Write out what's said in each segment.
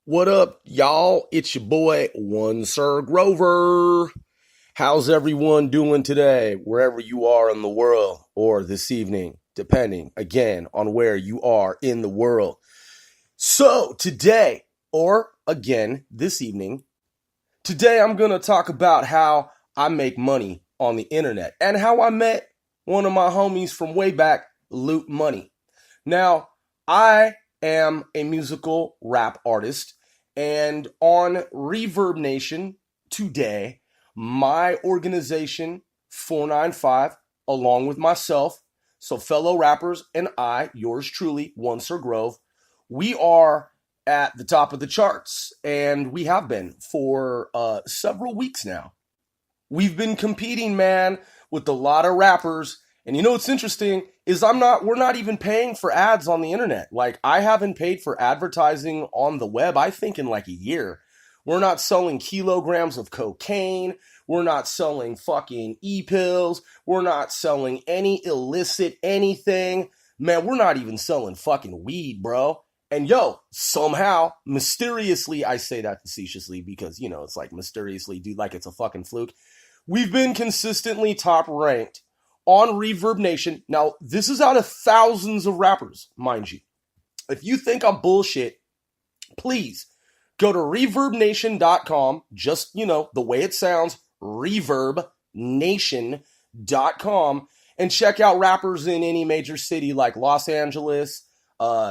What up, y'all? It's your boy, One Sir Grover. How's everyone doing today, wherever you are in the world, or this evening, depending, again, on where you are in the world. So, today, or again, this evening, today I'm going to talk about how I make money on the internet and how I met one of my homies from way back, Loot Muney. Now, I am a musical rap artist, and on Reverb Nation today, my organization, 495, along with myself, so fellow rappers, and I, yours truly, One Sir Grove, we are at the top of the charts, and we have been for several weeks now. We've been competing, man, with a lot of rappers. And you know what's interesting is we're not even paying for ads on the internet. Like, I haven't paid for advertising on the web, I think, in like a year. We're not selling kilograms of cocaine. We're not selling fucking e-pills. We're not selling any illicit anything. Man, we're not even selling fucking weed, bro. And yo, somehow, mysteriously, I say that facetiously because, you know, it's like mysteriously, dude, like it's a fucking fluke. We've been consistently top ranked on Reverb Nation. Now, this is out of thousands of rappers, mind you. If you think I'm bullshit, please go to reverbnation.com, just, you know, the way it sounds, reverbnation.com, and check out rappers in any major city like Los Angeles,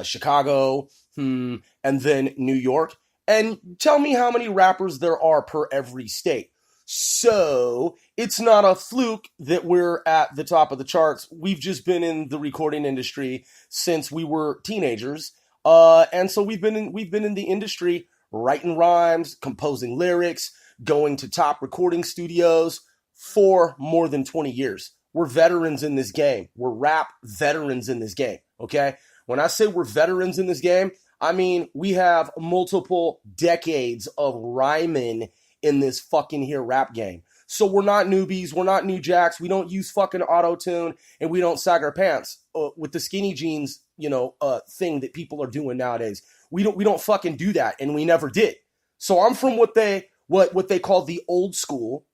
Chicago, and then New York, and tell me how many rappers there are per every state. So, it's not a fluke that we're at the top of the charts. We've just been in the recording industry since we were teenagers. And so we've been in the industry writing rhymes, composing lyrics, going to top recording studios for more than 20 years. We're veterans in this game. We're rap veterans in this game, okay? When I say we're veterans in this game, I mean we have multiple decades of rhyming in this fucking here rap game. So we're not newbies, we're not new jacks, we don't use fucking auto-tune, and we don't sag our pants with the skinny jeans, you know, thing that people are doing nowadays. We don't fucking do that, and we never did. So I'm from what they call the old school,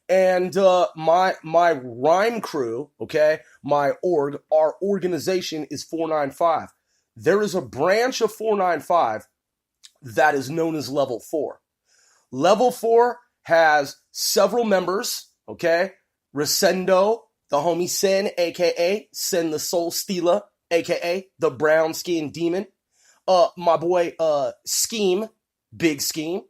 and my rhyme crew, okay, our organization is 495. There is a branch of 495 that is known as Level 4. Level 4 has several members, okay? Resendo, the homie Sen, a.k.a. Sen the Soul Stealer, a.k.a. the Brown Skin Demon. My boy Scheme, Big Scheme.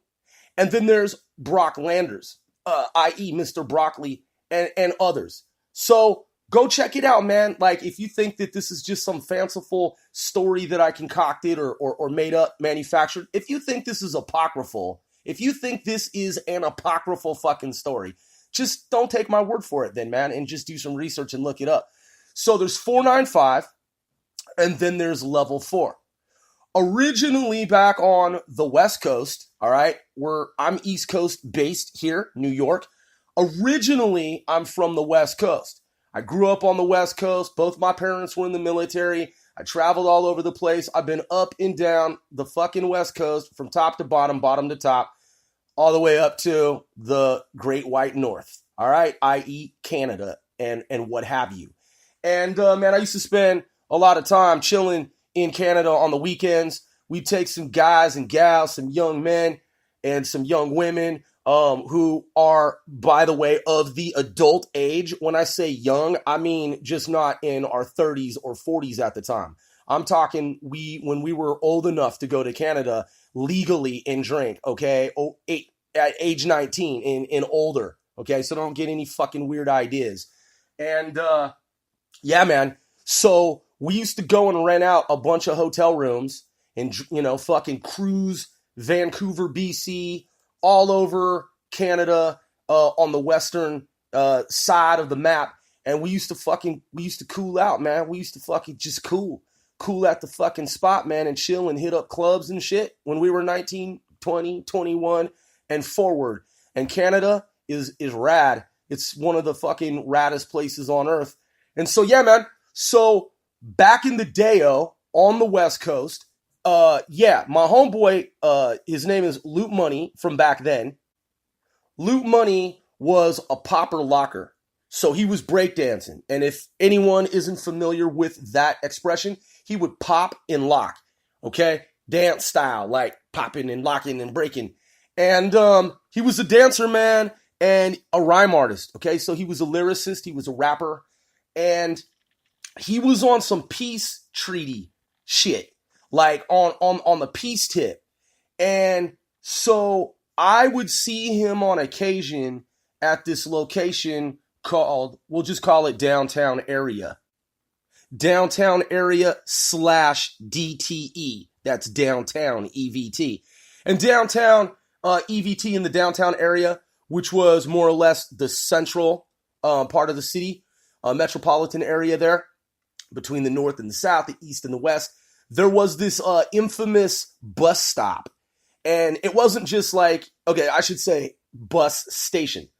And then there's Brock Landers, i.e. Mr. Broccoli, and others. So go check it out, man. Like, if you think that this is just some fanciful story that I concocted or made up, manufactured, if you think this is apocryphal, if you think this is an apocryphal fucking story, just don't take my word for it then, man, and just do some research and look it up. So there's 495, and then there's Level 4. Originally back on the West Coast, all right, I'm East Coast based here, New York. Originally, I'm from the West Coast. I grew up on the West Coast. Both my parents were in the military. I traveled all over the place. I've been up and down the fucking West Coast from top to bottom, bottom to top, all the way up to the Great White North, all right, i.e. Canada and what have you. And, man, I used to spend a lot of time chilling in Canada on the weekends. We'd take some guys and gals, some young men and some young women who are, by the way, of the adult age. When I say young, I mean just not in our 30s or 40s at the time. I'm talking when we were old enough to go to Canada legally and drink, okay, at age 19 and older, okay, so don't get any fucking weird ideas. And, yeah, man, so we used to go and rent out a bunch of hotel rooms and, you know, fucking cruise Vancouver, BC, all over Canada, on the western side of the map. And we used to cool out, man. We used to fucking just cool at the fucking spot, man, and chill and hit up clubs and shit when we were 19, 20, 21 and forward. And Canada is rad. It's one of the fucking raddest places on earth. And so, yeah, man. So back in the day, on the West Coast, Yeah, my homeboy, his name is Loot Muney from back then. Loot Muney was a popper locker. So he was breakdancing. And if anyone isn't familiar with that expression, he would pop and lock. Okay? Dance style, like popping and locking and breaking. And he was a dancer, man, and a rhyme artist. Okay? So he was a lyricist, he was a rapper, and he was on some peace treaty shit. Like on the peace tip. And so I would see him on occasion at this location called, we'll just call it downtown area. Downtown area / DTE. That's downtown EVT. And downtown EVT in the downtown area, which was more or less the central part of the city, metropolitan area there, between the north and the south, the east and the west, there was this infamous bus stop. And it wasn't just like, okay, I should say bus station.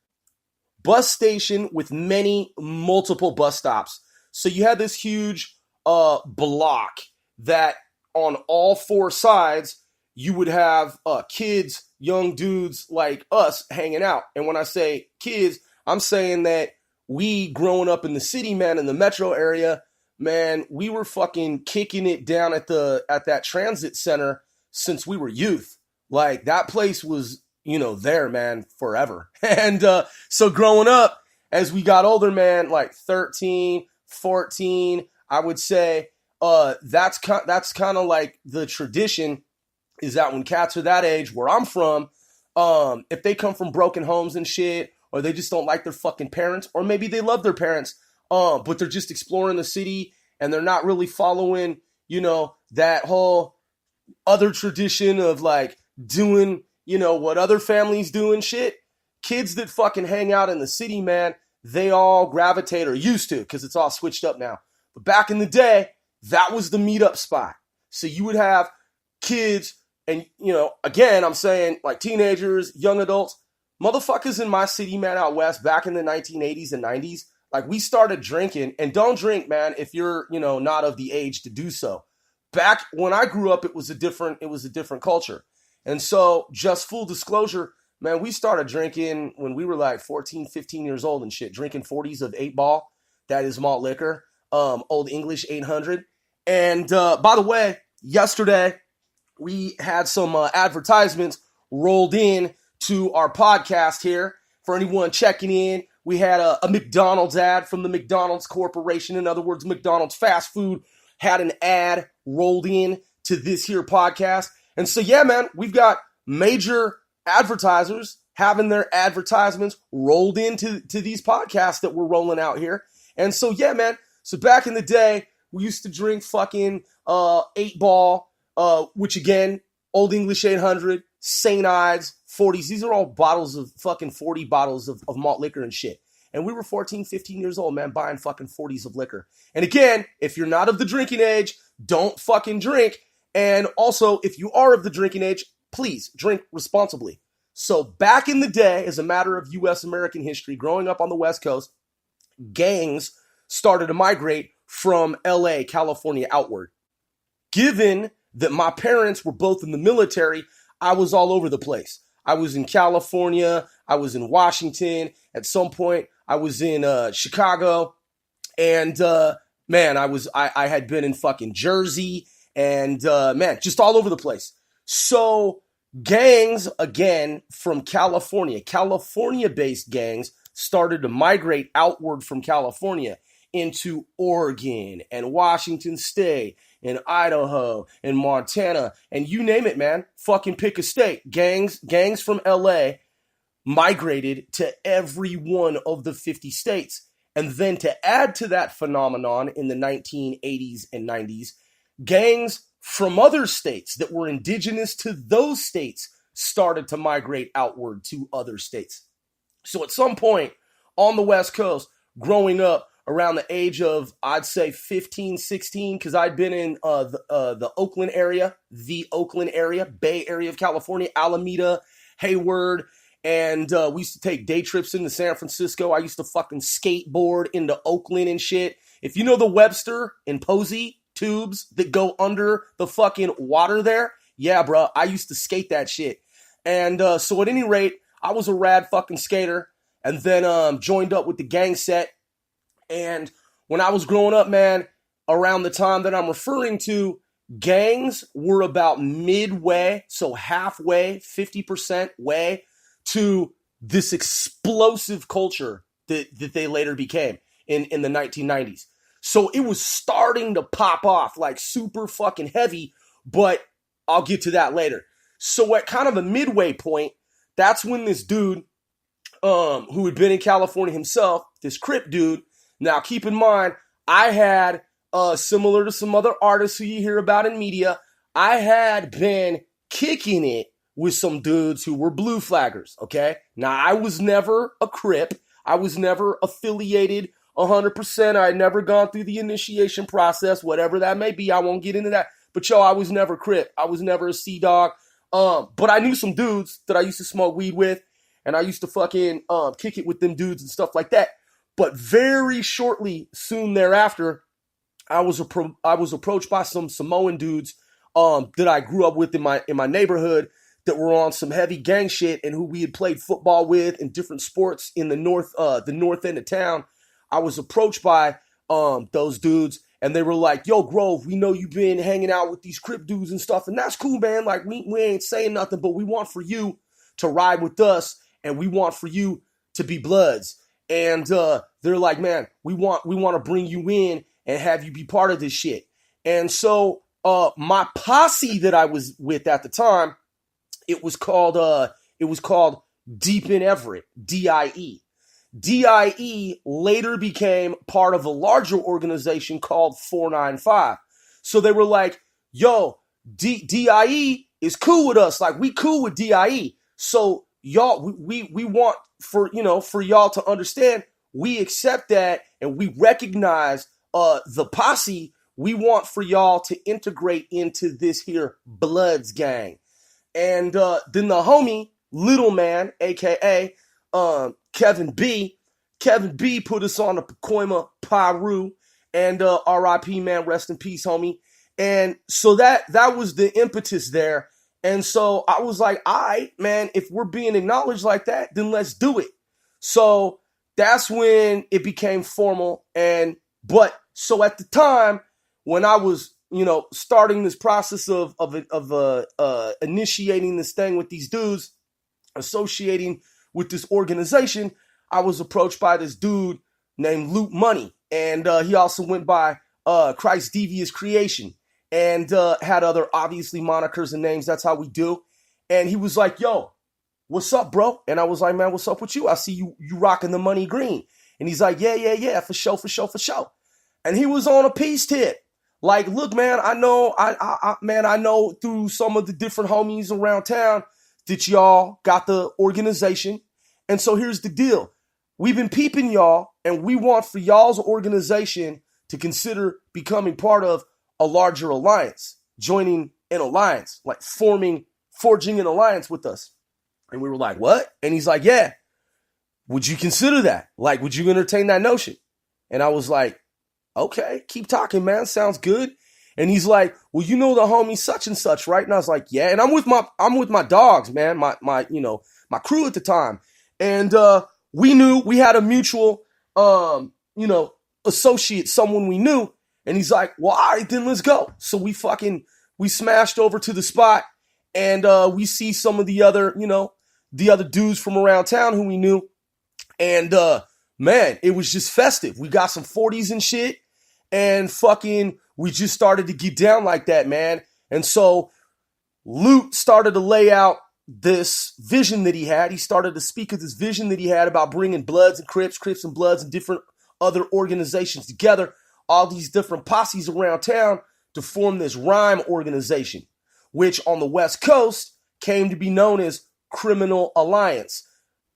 Bus station with multiple bus stops. So you had this huge block that on all four sides, you would have kids, young dudes like us hanging out. And when I say kids, I'm saying that we growing up in the city, man, in the metro area, man, we were fucking kicking it down at that transit center since we were youth. Like, that place was, there, man, forever. And so growing up, as we got older, man, like 13, 14, I would say that's kind of like the tradition, is that when cats are that age, where I'm from, if they come from broken homes and shit, or they just don't like their fucking parents, or maybe they love their parents, but they're just exploring the city and they're not really following, that whole other tradition of like doing, what other families do and shit. Kids that fucking hang out in the city, man, they all gravitate, or used to, because it's all switched up now. But back in the day, that was the meetup spot. So you would have kids and, again, I'm saying like teenagers, young adults, motherfuckers in my city, man, out west, back in the 1980s and 90s, like, we started drinking. And don't drink, man, if you're, not of the age to do so. Back when I grew up, it was a different culture. And so, just full disclosure, man, we started drinking when we were like 14, 15 years old and shit, drinking 40s of 8-ball. That is malt liquor, Old English 800. And by the way, yesterday, we had some advertisements rolled in to our podcast here. For anyone checking in, we had a McDonald's ad from the McDonald's Corporation. In other words, McDonald's fast food had an ad rolled in to this here podcast. And so, yeah, man, we've got major advertisers having their advertisements rolled into these podcasts that we're rolling out here. And so, yeah, man, so back in the day, we used to drink fucking 8-ball, which again, Old English 800, St. Ides, 40s. These are all bottles of fucking 40 bottles of malt liquor and shit. And we were 14, 15 years old, man, buying fucking 40s of liquor. And again, if you're not of the drinking age, don't fucking drink. And also, if you are of the drinking age, please drink responsibly. So back in the day, as a matter of U.S. American history, growing up on the West Coast, gangs started to migrate from L.A., California outward. Given that my parents were both in the military, I was all over the place. I was in California. I was in Washington. At some point, I was in Chicago. And, man, I had been in fucking Jersey. And, man, just all over the place. So gangs, again, from California-based gangs started to migrate outward from California into Oregon and Washington State and Idaho and Montana and you name it, man. Fucking pick a state. Gangs from LA migrated to every one of the 50 states. And then to add to that phenomenon in the 1980s and 90s, gangs from other states that were indigenous to those states started to migrate outward to other states. So at some point on the West Coast, growing up around the age of, I'd say 15, 16, because I'd been in the Oakland area, Bay Area of California, Alameda, Hayward, and we used to take day trips into San Francisco. I used to fucking skateboard into Oakland and shit. If you know the Webster in Posey, tubes that go under the fucking water there? Yeah, bro, I used to skate that shit. And so at any rate, I was a rad fucking skater, and then joined up with the gang set. And when I was growing up, man, around the time that I'm referring to, gangs were about midway, so halfway, 50% way to this explosive culture that they later became in the 1990s. So it was starting to pop off like super fucking heavy, but I'll get to that later. So at kind of a midway point, that's when this dude, who had been in California himself, this Crip dude. Now keep in mind, I had, similar to some other artists who you hear about in media, I had been kicking it with some dudes who were blue flaggers, okay? Now, I was never a Crip. I was never affiliated 100%. I had never gone through the initiation process, whatever that may be. I won't get into that. But, yo, I was never Crip. I was never a Sea-Dog. But I knew some dudes that I used to smoke weed with, and I used to fucking kick it with them dudes and stuff like that. But very shortly, soon thereafter, I was approached by some Samoan dudes that I grew up with in my neighborhood that were on some heavy gang shit and who we had played football with in different sports in the north end of town. I was approached by those dudes, and they were like, "Yo, Grove, we know you've been hanging out with these Crip dudes and stuff, and that's cool, man. Like, we ain't saying nothing, but we want for you to ride with us, and we want for you to be Bloods." And they're like, "Man, we want to bring you in and have you be part of this shit." And so my posse that I was with at the time, it was called Deep in Everett, DIE. DIE later became part of a larger organization called 495. So they were like, "Yo, DIE is cool with us. Like, we cool with DIE. So y'all, we want for y'all to understand, we accept that and we recognize the posse. We want for y'all to integrate into this here Bloods gang." And then the homie, Little Man, a.k.a. Kevin B. put us on the Pacoima Piru, and R.I.P. man, rest in peace, homie. And so that was the impetus there. And so I was like, all right, man, if we're being acknowledged like that, then let's do it. So that's when it became formal. But so at the time when I was, starting this process of initiating this thing with these dudes, associating with this organization, I was approached by this dude named Loot Muney, and he also went by Christ Devious Creation, and had other obviously monikers and names. That's how we do. And he was like, "Yo, what's up, bro?" And I was like, "Man, what's up with you? I see you rocking the money green." And he's like, yeah, for sure. And he was on a peace tip. Like, "Look, man, I know through some of the different homies around town that y'all got the organization. And so here's the deal. We've been peeping y'all, and we want for y'all's organization to consider becoming part of a larger alliance, joining an alliance, like forging an alliance with us." And we were like, "What?" And he's like, "Yeah, would you consider that? Like, would you entertain that notion?" And I was like, "Okay, keep talking, man. Sounds good." And he's like, "Well, you know the homie such and such, right?" And I was like, "Yeah." And I'm with my dogs, man, my crew at the time. And we knew we had a mutual associate, someone we knew. And he's like, "Well, all right, then let's go." So we smashed over to the spot, and we see some of the other dudes from around town who we knew. And man, it was just festive. We got some 40s and shit, and fucking we just started to get down like that, man. And so Loot started to lay out this vision that he had. He started to speak of this vision that he had about bringing Bloods and Crips and Bloods and different other organizations together, all these different posses around town, to form this rhyme organization, which on the West Coast came to be known as Criminal Alliance.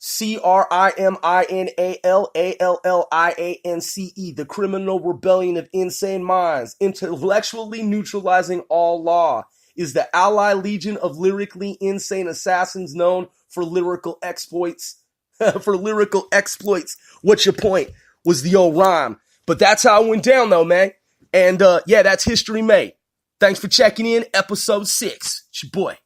CRIMINALALLIANCE, the Criminal Rebellion of Insane Minds, intellectually neutralizing all law, is the ally legion of lyrically insane assassins known for lyrical exploits. What's your point? Was the old rhyme. But that's how it went down, though, man. And yeah, that's history made. Thanks for checking in, episode 6. It's your boy.